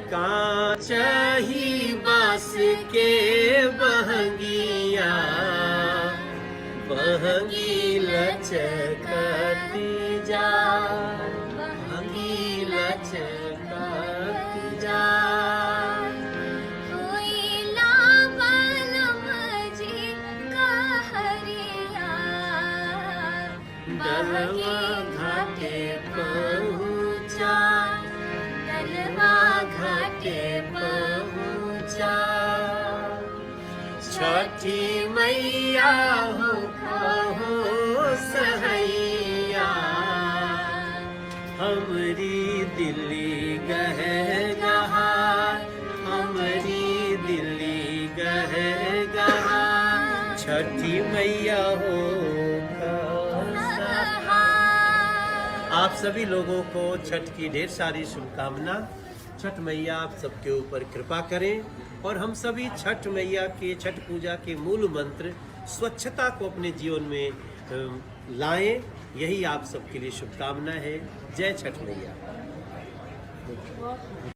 कांच ही बांस के बहंगिया, बहंगी लचकती जा, बहंगी लचकती जा। डलवा घाटे पहुँचा, डलवा घाटे पहुँचा। छठी मैया हो कहो सहैया, हमरी दिल्ली गह गहा, हमरी दिल्ली गह गहा। छठी मैया हो आप सभी लोगों को छठ की ढेर सारी शुभकामना। छठ मैया आप सबके ऊपर कृपा करें और हम सभी छठ मैया के छठ पूजा के मूल मंत्र स्वच्छता को अपने जीवन में लाएं। यही आप सबके लिए शुभकामना है। जय छठ मैया।